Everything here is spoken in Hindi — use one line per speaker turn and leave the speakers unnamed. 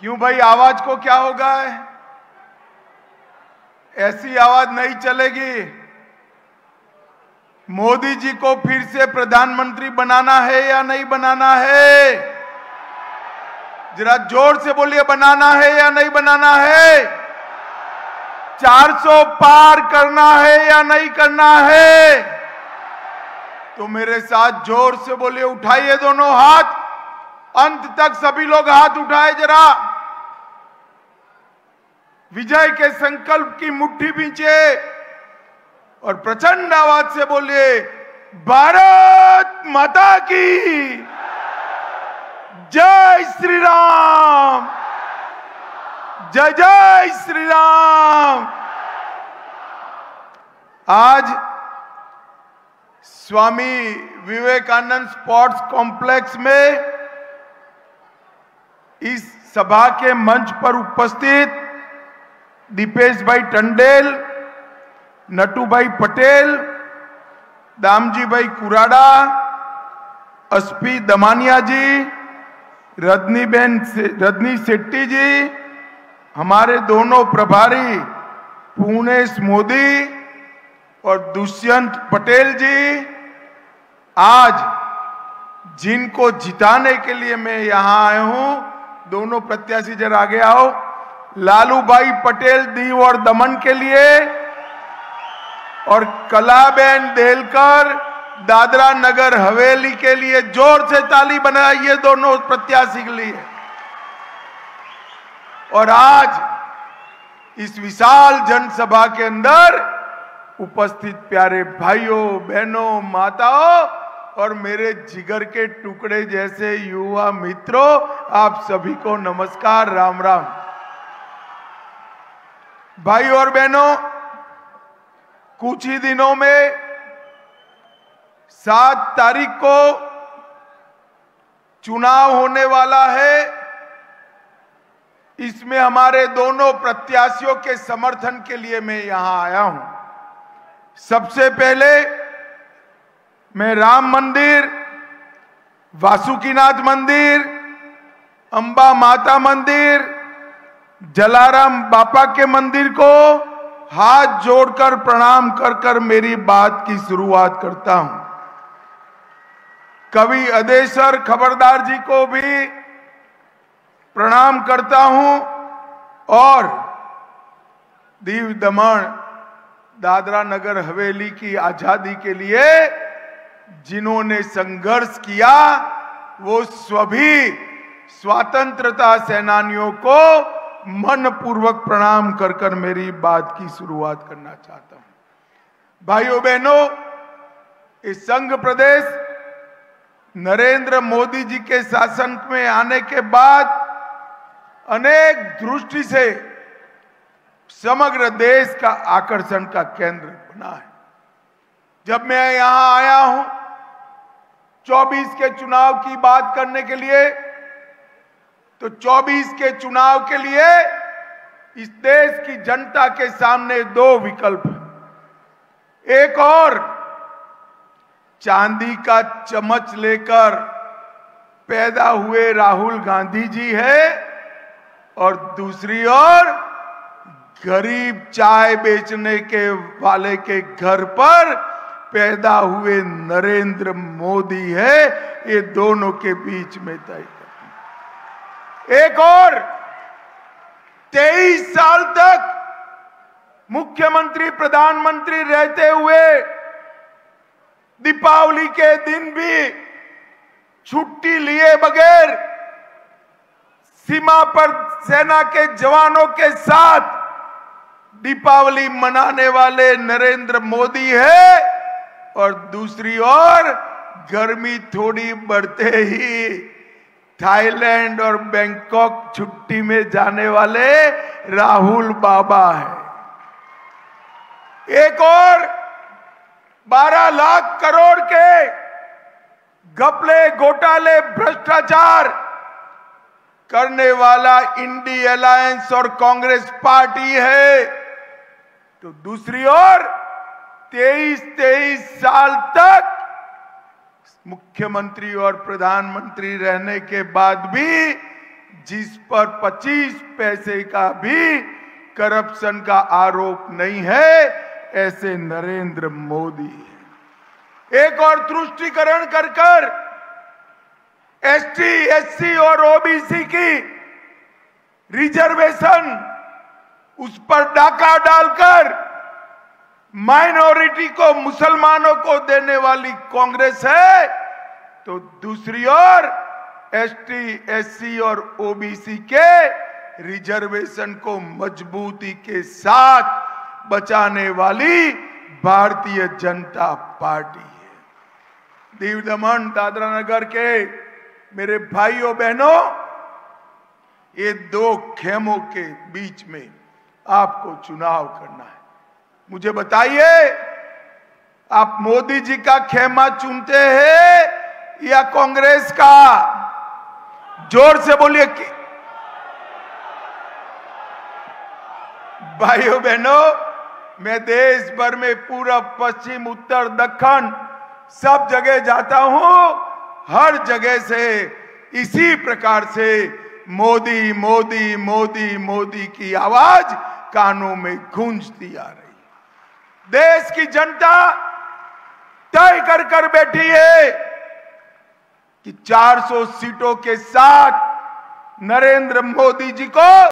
क्यों भाई, आवाज को क्या होगा है? ऐसी आवाज नहीं चलेगी। मोदी जी को फिर से प्रधानमंत्री बनाना है या नहीं बनाना है? जरा जोर से बोलिए, बनाना है या नहीं बनाना है? 400 पार करना है या नहीं करना है? तो मेरे साथ जोर से बोलिए, उठाइए दोनों हाथ, अंत तक सभी लोग हाथ उठाए जरा। विजय के संकल्प की मुट्ठी भींचे और प्रचंड आवाज से बोलिए, भारत माता की जय श्री राम, जय जय श्री राम। आज स्वामी विवेकानंद स्पोर्ट्स कॉम्प्लेक्स में इस सभा के मंच पर उपस्थित दीपेश भाई टंडेल, नटू भाई पटेल, दामजी भाई कुराड़ा, एसपी दमानिया जी, रजनी शेट्टी जी, हमारे दोनों प्रभारी पूर्णेश मोदी और दुष्यंत पटेल जी, आज जिनको जिताने के लिए मैं यहां आया हूं, दोनों प्रत्याशी जरा आगे आओ। लालू भाई पटेल दीव और दमन के लिए और कलाबेन देलकर दादरा नगर हवेली के लिए जोर से ताली बनाइए दोनों प्रत्याशी के लिए। और आज इस विशाल जनसभा के अंदर उपस्थित प्यारे भाइयों, बहनों, माताओं और मेरे जिगर के टुकड़े जैसे युवा मित्रों, आप सभी को नमस्कार, राम राम। भाई और बहनों, कुछ ही दिनों में 7 तारीख को चुनाव होने वाला है। इसमें हमारे दोनों प्रत्याशियों के समर्थन के लिए मैं यहां आया हूं। सबसे पहले मैं राम मंदिर, वासुकीनाथ मंदिर, अंबा माता मंदिर, जलाराम बापा के मंदिर को हाथ जोड़कर प्रणाम कर कर मेरी बात की शुरुआत करता हूं। कवि अदेसर खबरदार जी को भी प्रणाम करता हूं और दीव दमन दादरा नगर हवेली की आजादी के लिए जिन्होंने संघर्ष किया, वो सभी स्वतंत्रता सेनानियों को मन पूर्वक प्रणाम कर कर मेरी बात की शुरुआत करना चाहता हूं। भाइयों बहनों, इस संघ प्रदेश नरेंद्र मोदी जी के शासन में आने के बाद अनेक दृष्टि से समग्र देश का आकर्षण का केंद्र बना है। जब मैं यहां आया हूं 24 के चुनाव की बात करने के लिए, तो 24 के चुनाव के लिए इस देश की जनता के सामने 2 विकल्प हैं। एक और चांदी का चम्मच लेकर पैदा हुए राहुल गांधी जी है और दूसरी ओर गरीब चाय बेचने के वाले के घर पर पैदा हुए नरेंद्र मोदी है। ये दोनों के बीच में तय करना। एक और 23 साल तक मुख्यमंत्री प्रधानमंत्री रहते हुए दीपावली के दिन भी छुट्टी लिए बगैर सीमा पर सेना के जवानों के साथ दीपावली मनाने वाले नरेंद्र मोदी है और दूसरी ओर गर्मी थोड़ी बढ़ते ही थाईलैंड और बैंकॉक छुट्टी में जाने वाले राहुल बाबा है। एक और 12 लाख करोड़ के घपले, घोटाले, भ्रष्टाचार करने वाला इंडी अलायंस और कांग्रेस पार्टी है। तो दूसरी ओर 23 साल तक मुख्यमंत्री और प्रधानमंत्री रहने के बाद भी जिस पर 25 पैसे का भी करप्शन का आरोप नहीं है, ऐसे नरेंद्र मोदी है। एक और तुष्टीकरण कर कर एसटी, एससी और ओबीसी की रिजर्वेशन उस पर डाका डालकर माइनॉरिटी को, मुसलमानों को देने वाली कांग्रेस है, तो दूसरी ओर एसटी, एससी और ओबीसी के रिजर्वेशन को मजबूती के साथ बचाने वाली भारतीय जनता पार्टी है। दीव दमन दादरा नगर के मेरे भाइयों बहनों, ये दो खेमों के बीच में आपको चुनाव करना है। मुझे बताइए, आप मोदी जी का खेमा चुनते हैं या कांग्रेस का? जोर से बोलिए कि भाइयों बहनों, मैं देश भर में पूरब, पश्चिम, उत्तर, दक्षिण सब जगह जाता हूं। हर जगह से इसी प्रकार से मोदी मोदी मोदी मोदी की आवाज कानों में गूंजती आ रही। देश की जनता तय कर कर बैठी है कि 400 सीटों के साथ नरेंद्र मोदी जी को